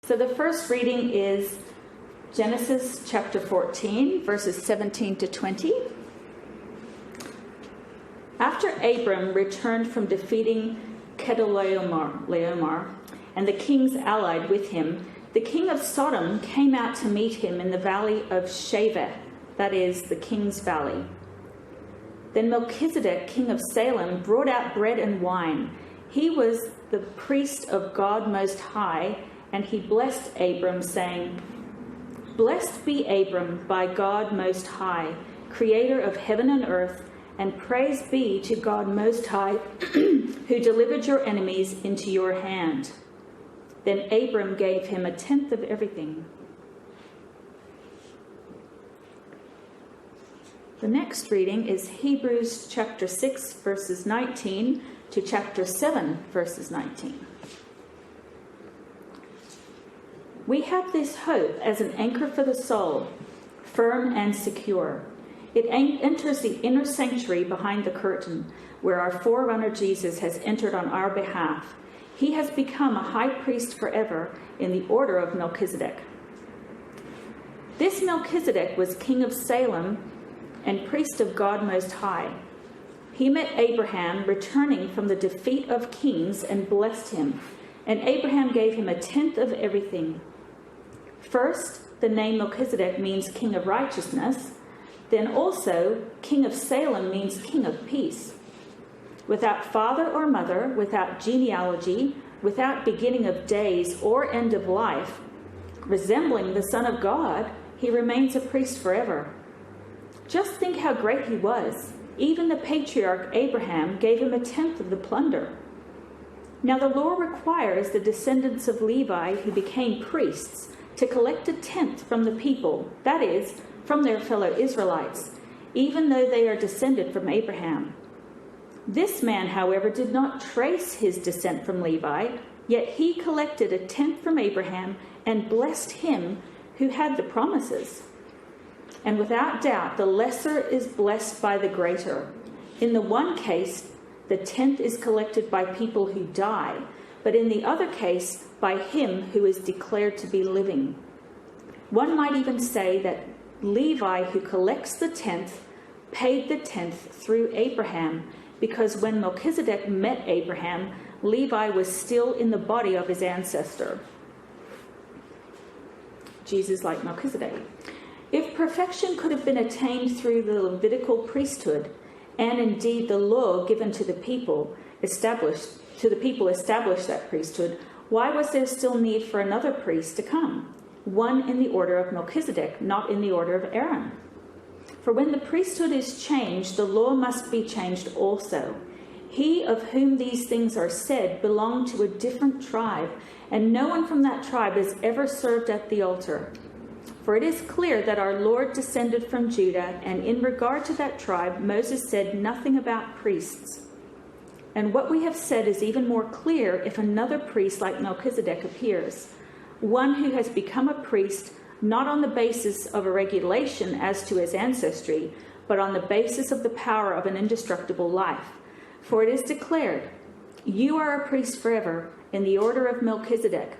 So the first reading is Genesis chapter 14, verses 17 to 20. After Abram returned from defeating Chedorlaomer, and the kings allied with him, the king of Sodom came out to meet him in the valley of Shaveh, that is, the king's valley. Then Melchizedek, king of Salem, brought out bread and wine. He was the priest of God Most High, and he blessed Abram, saying, "Blessed be Abram by God Most High, creator of heaven and earth, and praise be to God Most High, who delivered your enemies into your hand." Then Abram gave him a tenth of everything. The next reading is Hebrews chapter 6, verses 19 to chapter 7, verses 19. We have this hope as an anchor for the soul, firm and secure. It enters the inner sanctuary behind the curtain, where our forerunner Jesus has entered on our behalf. He has become a high priest forever in the order of Melchizedek. This Melchizedek was king of Salem and priest of God Most High. He met Abraham returning from the defeat of kings and blessed him, and Abraham gave him a tenth of everything. First, the name Melchizedek means king of righteousness. Then also, king of Salem means king of peace. Without father or mother, without genealogy, without beginning of days or end of life, resembling the Son of God, he remains a priest forever. Just think how great he was. Even the patriarch Abraham gave him a tenth of the plunder. Now the law requires the descendants of Levi who became priests to collect a tenth from the people, that is, from their fellow Israelites, even though they are descended from Abraham. This man, however, did not trace his descent from Levi, yet he collected a tenth from Abraham and blessed him who had the promises. And without doubt, the lesser is blessed by the greater. In the one case, the tenth is collected by people who die, but in the other case, by him who is declared to be living. One might even say that Levi, who collects the tenth, paid the tenth through Abraham, because when Melchizedek met Abraham, Levi was still in the body of his ancestor. Jesus like Melchizedek. If perfection could have been attained through the Levitical priesthood, and indeed the law given to the people established that priesthood, why was there still need for another priest to come? One in the order of Melchizedek, not in the order of Aaron. For when the priesthood is changed, the law must be changed also. He of whom these things are said belonged to a different tribe, and no one from that tribe has ever served at the altar. For it is clear that our Lord descended from Judah, and in regard to that tribe, Moses said nothing about priests. And what we have said is even more clear if another priest like Melchizedek appears, one who has become a priest not on the basis of a regulation as to his ancestry, but on the basis of the power of an indestructible life. For it is declared, "You are a priest forever in the order of Melchizedek."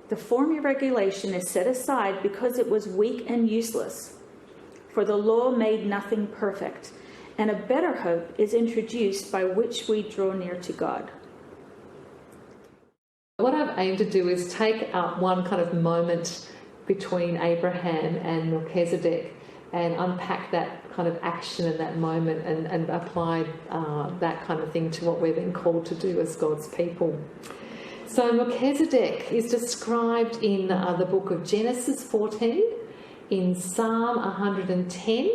The former regulation is set aside because it was weak and useless, for the law made nothing perfect, and a better hope is introduced by which we draw near to God. What I've aimed to do is take up one kind of moment between Abraham and Melchizedek and unpack that kind of action in that moment and apply that kind of thing to what we're being called to do as God's people. So Melchizedek is described in the book of Genesis 14, in Psalm 110,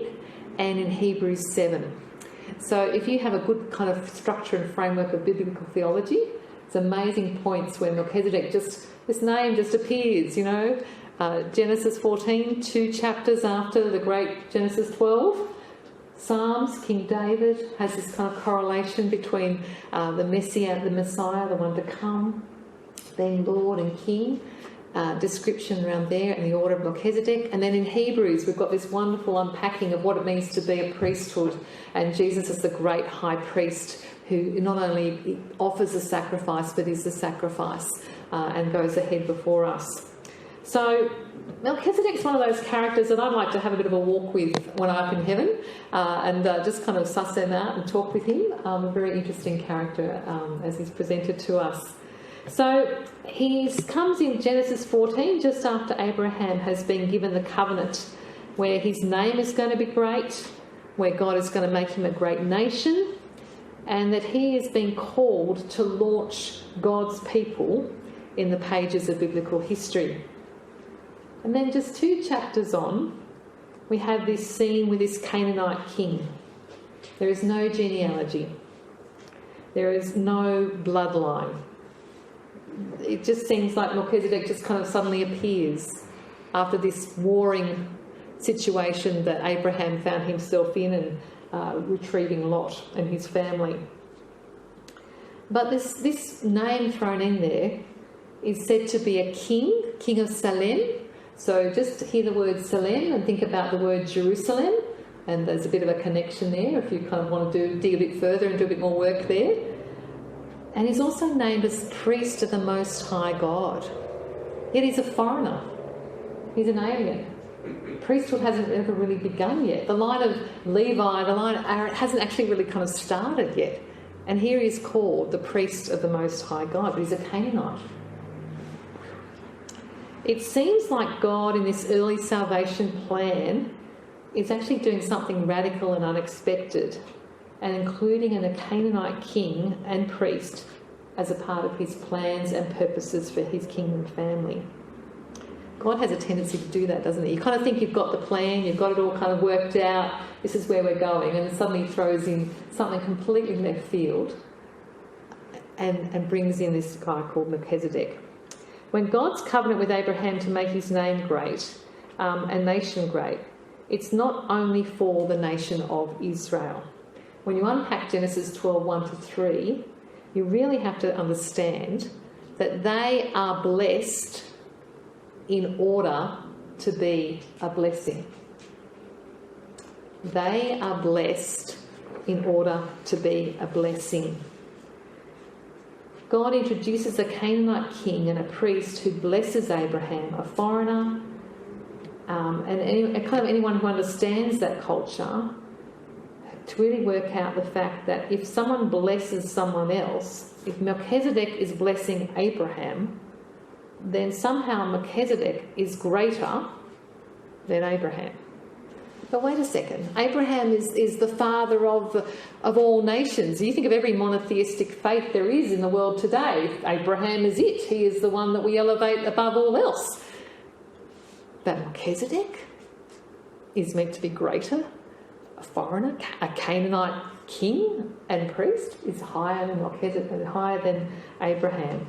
and in Hebrews 7. So if you have a good kind of structure and framework of biblical theology, it's amazing points where Melchizedek this name just appears, Genesis 14, 2 chapters after the great Genesis 12. Psalms, King David has this kind of correlation between the Messiah, the one to come, then Lord and King, description around there in the order of Melchizedek. And then in Hebrews, we've got this wonderful unpacking of what it means to be a priesthood. And Jesus is the great high priest who not only offers a sacrifice but is the sacrifice and goes ahead before us. So Melchizedek's one of those characters that I'd like to have a bit of a walk with when I'm up in heaven and just kind of suss him out and talk with him. A very interesting character as he's presented to us. So he comes in Genesis 14 just after Abraham has been given the covenant where his name is going to be great, where God is going to make him a great nation, and that he is being called to launch God's people in the pages of biblical history. And then just 2 chapters on, we have this scene with this Canaanite king. There is no genealogy. There is no bloodline. It just seems like Melchizedek just kind of suddenly appears after this warring situation that Abraham found himself in and retrieving Lot and his family. But this name thrown in there is said to be a king of Salem. So just hear the word Salem and think about the word Jerusalem, and there's a bit of a connection there if you kind of want to dig a bit further and do a bit more work there. And he's also named as priest of the Most High God. Yet he's a foreigner. He's an alien. Priesthood hasn't ever really begun yet. The line of Levi, the line of Aaron hasn't actually really kind of started yet. And here he's called the priest of the Most High God, but he's a Canaanite. It seems like God in this early salvation plan is actually doing something radical and unexpected and including a Canaanite king and priest as a part of his plans and purposes for his kingdom family. God has a tendency to do that, doesn't he? You kind of think you've got the plan, you've got it all kind of worked out, this is where we're going, and suddenly throws in something completely left field and brings in this guy called Melchizedek. When God's covenant with Abraham to make his name great and nation great, it's not only for the nation of Israel. When you unpack Genesis 12:1-3, you really have to understand that they are blessed in order to be a blessing. They are blessed in order to be a blessing. God introduces a Canaanite king and a priest who blesses Abraham, a foreigner, and kind of anyone who understands that culture, to really work out the fact that if someone blesses someone else, if Melchizedek is blessing Abraham, then somehow Melchizedek is greater than Abraham. But wait a second, Abraham is the father of all nations. You think of every monotheistic faith there is in the world today. Abraham is it. He is the one that we elevate above all else. But Melchizedek is meant to be greater. A foreigner, a Canaanite king and priest is higher than Melchizedek and higher than Abraham.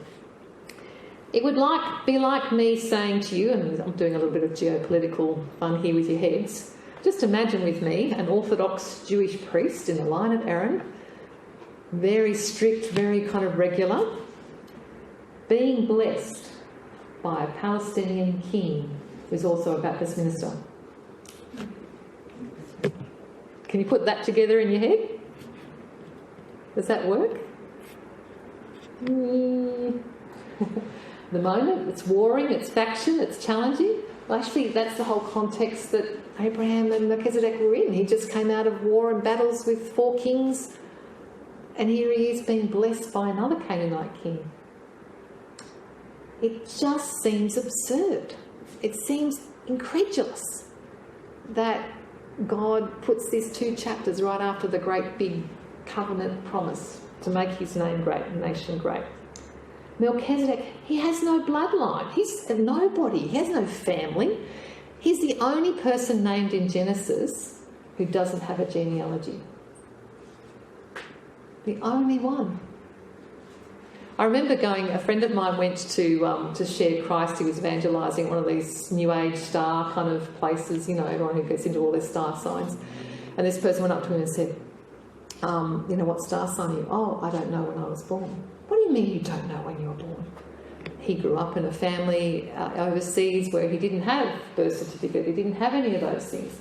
It would be like me saying to you, and I'm doing a little bit of geopolitical fun here with your heads, just imagine with me an Orthodox Jewish priest in the line of Aaron, very strict, very kind of regular, being blessed by a Palestinian king who's also a Baptist minister. Can you put that together in your head? Does that work? The moment, it's warring, it's faction, it's challenging. Well, actually, that's the whole context that Abraham and Melchizedek were in. He just came out of war and battles with 4 kings, and here he is being blessed by another Canaanite king. It just seems absurd. It seems incredulous that God puts these 2 chapters right after the great big covenant promise to make his name great and nation great. Melchizedek, he has no bloodline. He's a nobody. He has no family. He's the only person named in Genesis who doesn't have a genealogy. The only one. I remember a friend of mine went to share Christ. He was evangelising one of these New Age star kind of places, everyone who gets into all their star signs. And this person went up to him and said, what star sign are you? Oh, I don't know when I was born. What do you mean you don't know when you were born? He grew up in a family overseas where he didn't have birth certificate. He didn't have any of those things.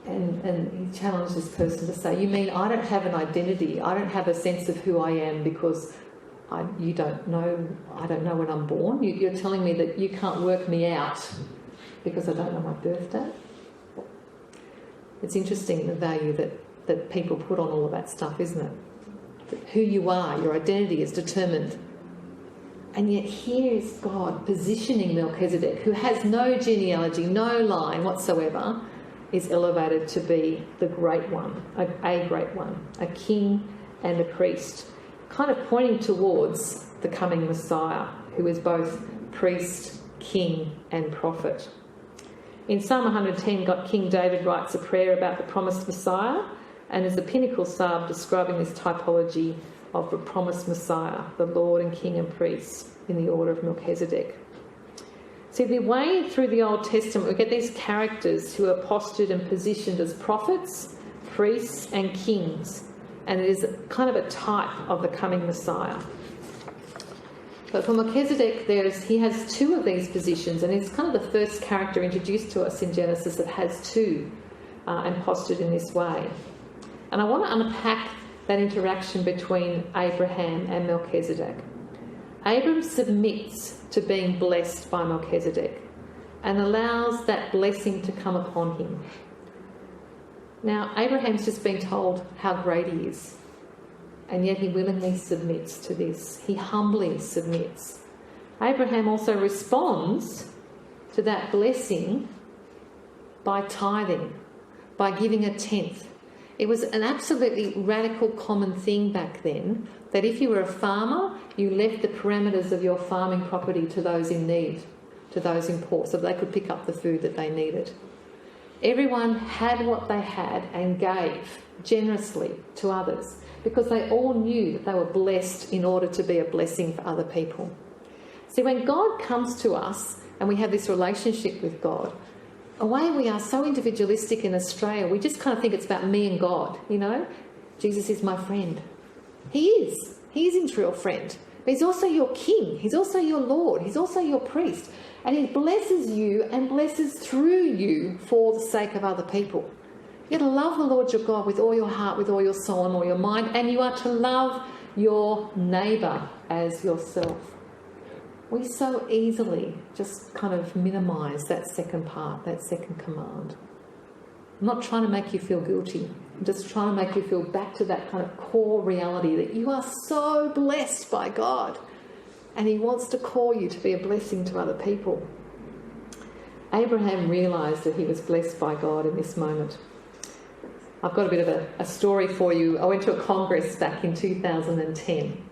And he challenged this person to say, you mean I don't have an identity, I don't have a sense of who I am because you don't know, I don't know when I'm born? You're telling me that you can't work me out because I don't know my birthday? It's interesting the value that people put on all of that stuff, isn't it? That who you are, your identity is determined. And yet here is God positioning Melchizedek, who has no genealogy, no line whatsoever, is elevated to be the great one, a great one, a king and a priest, kind of pointing towards the coming Messiah, who is both priest, king and prophet. In Psalm 110, King David writes a prayer about the promised Messiah, and is the pinnacle psalm describing this typology of the promised Messiah, the Lord and King and priest, in the order of Melchizedek. See, the way through the Old Testament, we get these characters who are postured and positioned as prophets, priests and kings, and it is kind of a type of the coming Messiah. But for Melchizedek, he has two of these positions, and he's kind of the first character introduced to us in Genesis that has two and postured in this way. And I want to unpack that interaction between Abraham and Melchizedek. Abram submits to being blessed by Melchizedek and allows that blessing to come upon him. Now, Abraham's just been told how great he is, and yet he willingly submits to this. He humbly submits. Abraham also responds to that blessing by tithing, by giving a tenth. It was an absolutely radical common thing back then that if you were a farmer, you left the parameters of your farming property to those in need, to those in poor, so they could pick up the food that they needed. Everyone had what they had and gave generously to others because they all knew that they were blessed in order to be a blessing for other people. See, when God comes to us and we have this relationship with God, a way we are so individualistic in Australia, we just kind of think it's about me and God, you know. Jesus is my friend. He is. He is his real friend. But he's also your king. He's also your Lord. He's also your priest. And he blesses you and blesses through you for the sake of other people. You're to love the Lord your God with all your heart, with all your soul and all your mind, and you are to love your neighbour as yourself. We so easily just kind of minimise that second part, that second command. I'm not trying to make you feel guilty. I'm just trying to make you feel back to that kind of core reality that you are so blessed by God and he wants to call you to be a blessing to other people. Abraham realised that he was blessed by God in this moment. I've got a bit of a story for you. I went to a congress back in 2010.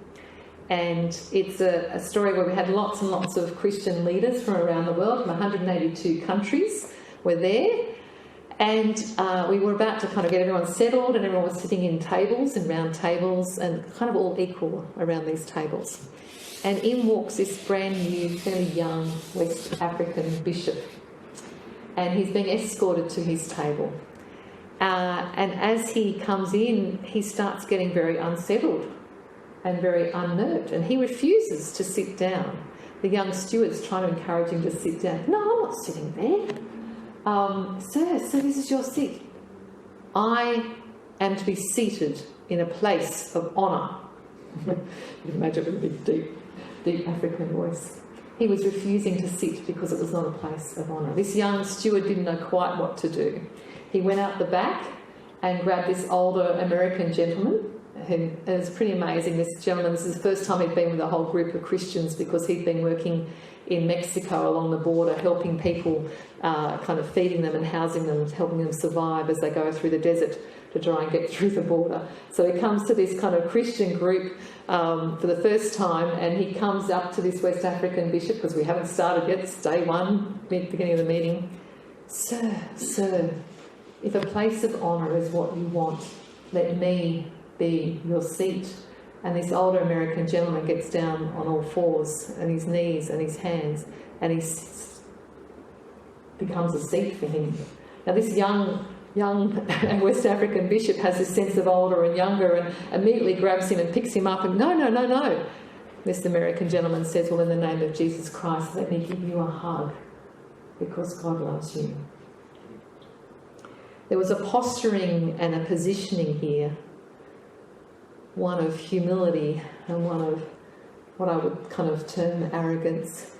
And it's a story where we had lots and lots of Christian leaders from around the world, from 182 countries were there. And we were about to kind of get everyone settled, and everyone was sitting in tables, in round tables, and kind of all equal around these tables. And in walks this brand new, fairly young West African bishop. And he's being escorted to his table. And as he comes in, he starts getting very unsettled and very unnerved, and he refuses to sit down. The young steward's trying to encourage him to sit down. No, I'm not sitting there. Sir, this is your seat. I am to be seated in a place of honour. You can imagine a big, deep African voice. He was refusing to sit because it was not a place of honour. This young steward didn't know quite what to do. He went out the back and grabbed this older American gentleman. And it was pretty amazing. This gentleman, this is the first time he'd been with a whole group of Christians because he'd been working in Mexico along the border, helping people, kind of feeding them and housing them, helping them survive as they go through the desert to try and get through the border. So he comes to this kind of Christian group for the first time, and he comes up to this West African bishop, because we haven't started yet, it's day one, beginning of the meeting. Sir, if a place of honour is what you want, let me be your seat. And this older American gentleman gets down on all fours and his knees and his hands, and he becomes a seat for him. Now this young West African bishop has this sense of older and younger, and immediately grabs him and picks him up and no. This American gentleman says, well, in the name of Jesus Christ, let me give you a hug because God loves you. There was a posturing and a positioning here, one of humility and one of what I would kind of term arrogance.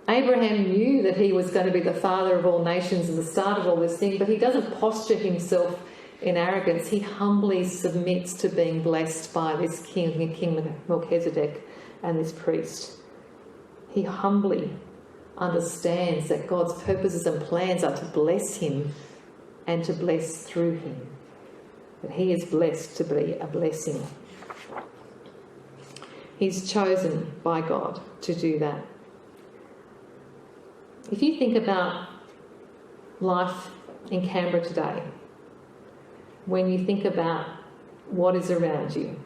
Abraham knew that he was going to be the father of all nations and the start of all this thing, but he doesn't posture himself in arrogance. He humbly submits to being blessed by this King Melchizedek and this priest. He humbly understands that God's purposes and plans are to bless him and to bless through him. That he is blessed to be a blessing. He's chosen by God to do that. If you think about life in Canberra today, when you think about what is around you,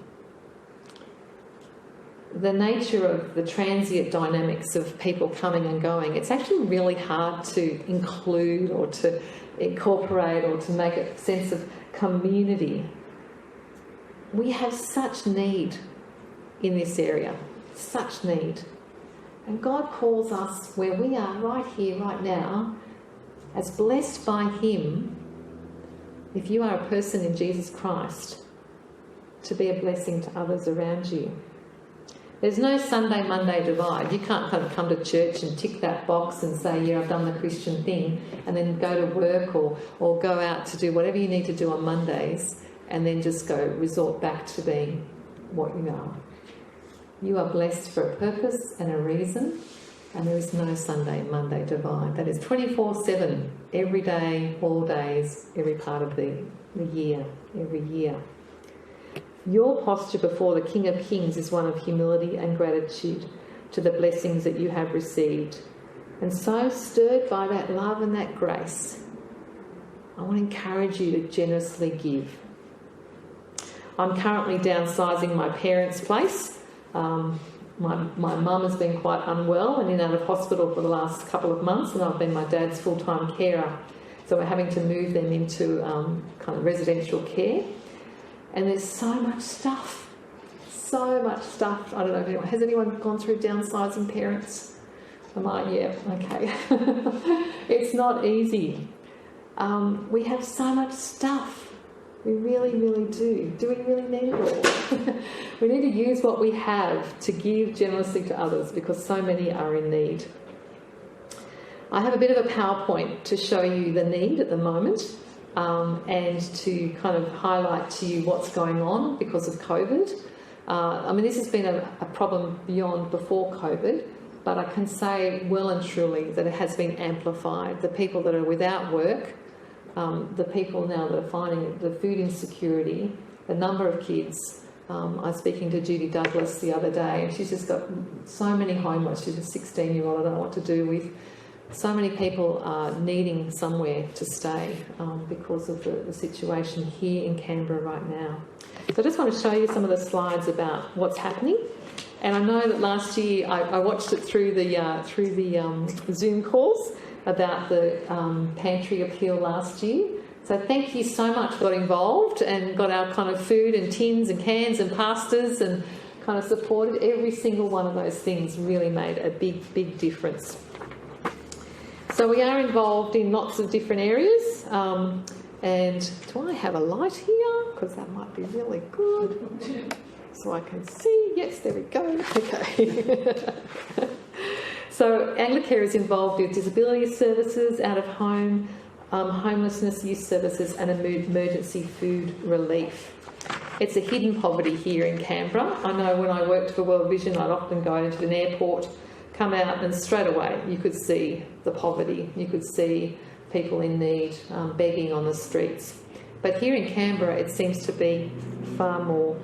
the nature of the transient dynamics of people coming and going, it's actually really hard to include or to incorporate or to make a sense of community. We have such need in this area, such need. And God calls us where we are right here, right now, as blessed by him, if you are a person in Jesus Christ, to be a blessing to others around you. There's no Sunday, Monday divide. You can't kind of come to church and tick that box and say, yeah, I've done the Christian thing, and then go to work or go out to do whatever you need to do on Mondays and then just resort back to being what you are. You are blessed for a purpose and a reason, and there is no Sunday, Monday divide. That is 24/7, every day, all days, every part of the year, every year. Your posture before the King of Kings is one of humility and gratitude to the blessings that you have received. And so, stirred by that love and that grace, I want to encourage you to generously give. I'm currently downsizing my parents' place. My mum has been quite unwell and in and out of hospital for the last couple of months, and I've been my dad's full-time carer. So we're having to move them into kind of residential care. And there's so much stuff. So much stuff. I don't know if anyone... Has anyone gone through downsizing parents? Am I? Yeah, okay. It's not easy. We have so much stuff. We really, really do. Do we really need it all? We need to use what we have to give generously to others because so many are in need. I have a bit of a PowerPoint to show you the need at the moment and to kind of highlight to you what's going on because of COVID. This has been a problem beyond before COVID, but I can say well and truly that it has been amplified. The people that are without work, the people now that are finding the food insecurity, the number of kids. I was speaking to Judy Douglas the other day, and she's just got so many homeless. She's a 16-year-old I don't know what to do with. So many people are needing somewhere to stay because of the situation here in Canberra right now. So I just want to show you some of the slides about what's happening. And I know that last year I watched it through the Zoom calls about the pantry appeal last year. So thank you so much for got involved and got our kind of food and tins and cans and pastas and kind of supported. Every single one of those things really made a big, big difference. So we are involved in lots of different areas. And do I have a light here? Because that might be really good. So I can see. Yes, there we go. Okay. So Anglicare is involved with disability services, out-of-home, homelessness youth services and emergency food relief. It's a hidden poverty here in Canberra. I know when I worked for World Vision, I'd often go into an airport, come out, and straight away you could see the poverty. You could see people in need, begging on the streets. But here in Canberra, it seems to be far more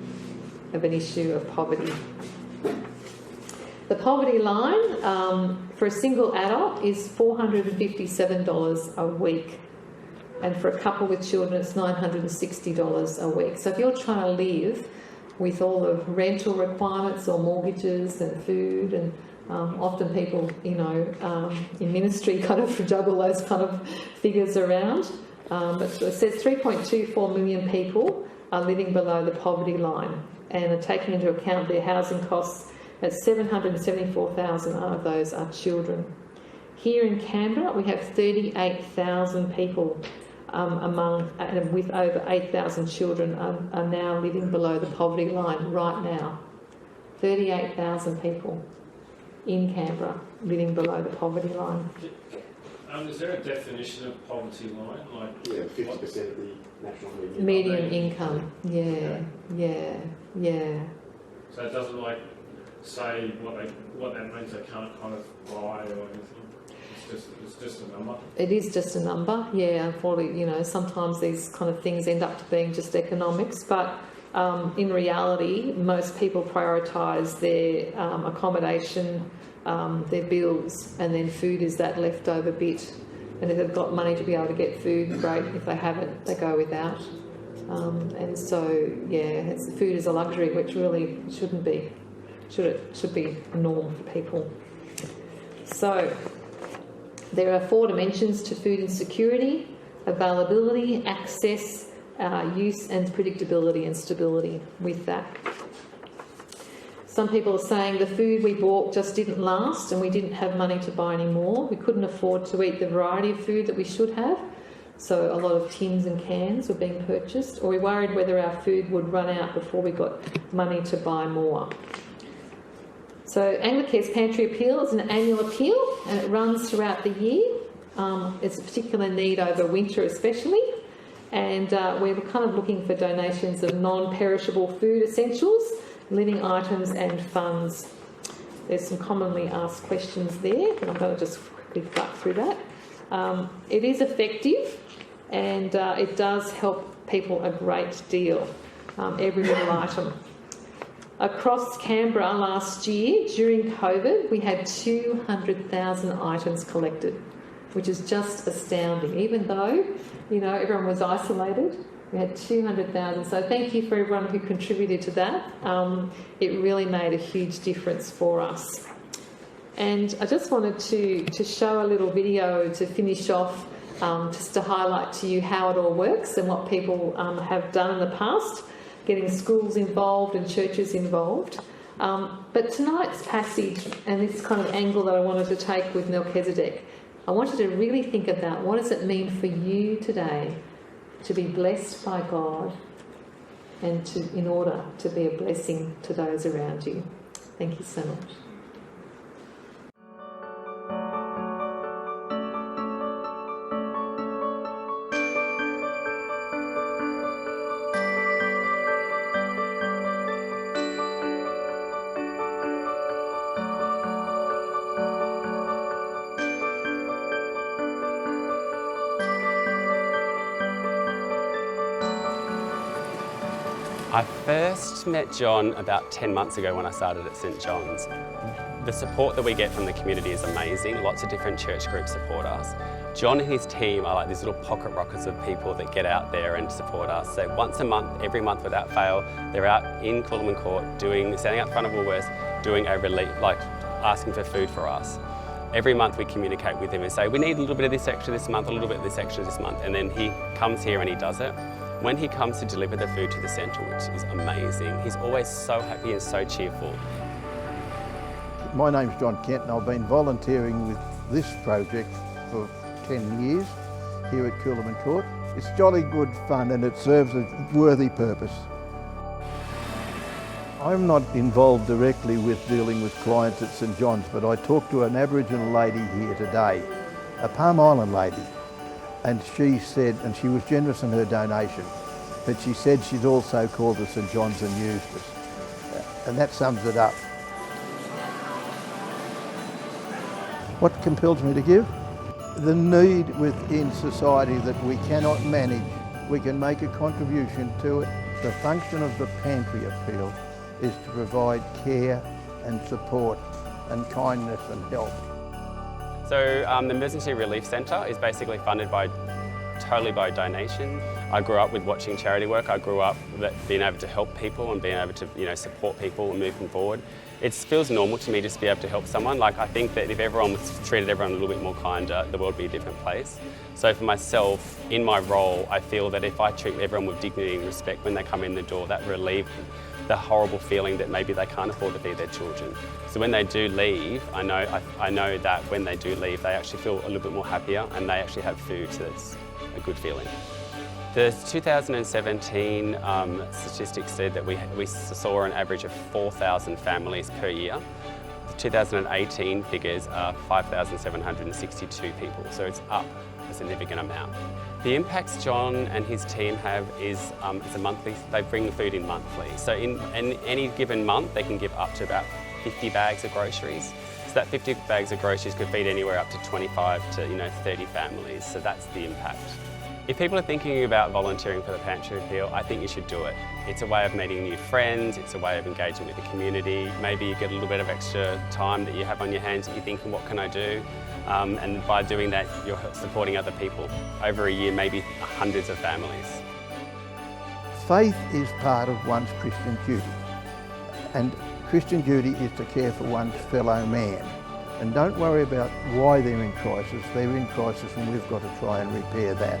of an issue of poverty. The poverty line for a single adult is $457 a week, and for a couple with children it's $960 a week. So if you're trying to live with all the rental requirements or mortgages and food, and often people, in ministry kind of juggle those kind of figures around. But it says 3.24 million people are living below the poverty line and are taking into account their housing costs. At 774,000 of those are children. Here in Canberra, we have 38,000 people with over 8,000 children are now living below the poverty line right now. 38,000 people in Canberra living below the poverty line. Is there a definition of poverty line? Like, yeah, 50% of the national median income. Yeah. So it doesn't like say what that means. They can't kind of buy or anything. It's just a number. It is just a number. Yeah, unfortunately, sometimes these kind of things end up being just economics, but in reality, most people prioritise their accommodation, their bills, and then food is that leftover bit. And if they've got money to be able to get food, great. If they haven't, they go without. And so, food is a luxury, which really shouldn't be. Should be a norm for people. So, there are 4 dimensions to food insecurity: availability, access, use, and predictability and stability with that. Some people are saying the food we bought just didn't last and we didn't have money to buy any more. We couldn't afford to eat the variety of food that we should have. So a lot of tins and cans were being purchased, or we worried whether our food would run out before we got money to buy more. So Anglicare's Pantry Appeal is an annual appeal and it runs throughout the year. It's a particular need over winter especially. And we're kind of looking for donations of non-perishable food essentials, living items and funds. There's some commonly asked questions there, but I'm going to just quickly flick through that. It is effective and it does help people a great deal, every little item. Across Canberra last year, during COVID, we had 200,000 items collected, which is just astounding. Even though, everyone was isolated, we had 200,000. So thank you for everyone who contributed to that. It really made a huge difference for us. And I just wanted to show a little video to finish off, just to highlight to you how it all works and what people have done in the past, getting schools involved and churches involved. But tonight's passage and this kind of angle that I wanted to take with Melchizedek, I wanted to really think about what does it mean for you today to be blessed by God and in order to be a blessing to those around you. Thank you so much. I first met John about 10 months ago when I started at St John's. The support that we get from the community is amazing. Lots of different church groups support us. John and his team are like these little pocket rockets of people that get out there and support us. So once a month, every month without fail, they're out in Plummer Court standing out in front of Woolworths, doing a relief, like asking for food for us. Every month we communicate with him and say, we need a little bit of this extra this month, a little bit of this extra this month. And then he comes here and he does it. When he comes to deliver the food to the centre, which is amazing, he's always so happy and so cheerful. My name's John Kent and I've been volunteering with this project for 10 years here at Plummer Court. It's jolly good fun and it serves a worthy purpose. I'm not involved directly with dealing with clients at St John's, but I talked to an Aboriginal lady here today, a Palm Island lady. And she said, and she was generous in her donation, but she said she's also called to St John's and used us. And that sums it up. What compels me to give? The need within society that we cannot manage. We can make a contribution to it. The function of the Pantry Appeal is to provide care and support and kindness and help. So the Emergency Relief Centre is basically funded totally by donation. I grew up with watching charity work. I grew up being able to help people and being able to support people and moving forward. It feels normal to me just to be able to help someone. Like I think that if everyone treated everyone a little bit more kinder, the world would be a different place. So for myself, in my role, I feel that if I treat everyone with dignity and respect when they come in the door, that relieves the horrible feeling that maybe they can't afford to feed their children. So when they do leave, I know that when they do leave, they actually feel a little bit more happier and they actually have food. So a good feeling. The 2017 statistics said that we saw an average of 4,000 families per year. The 2018 figures are 5,762 people, so it's up a significant amount. The impacts John and his team have is it's a monthly, they bring the food in monthly. So in any given month, they can give up to about 50 bags of groceries. So that 50 bags of groceries could feed anywhere up to 25 to 30 families. So that's the impact. If people are thinking about volunteering for the Pantry Appeal, I think you should do it. It's a way of meeting new friends, it's a way of engaging with the community. Maybe you get a little bit of extra time that you have on your hands that you're thinking, what can I do? And by doing that, you're supporting other people. Over a year, maybe hundreds of families. Faith is part of one's Christian duty, and Christian duty is to care for one's fellow man. And don't worry about why they're in crisis. They're in crisis and we've got to try and repair that.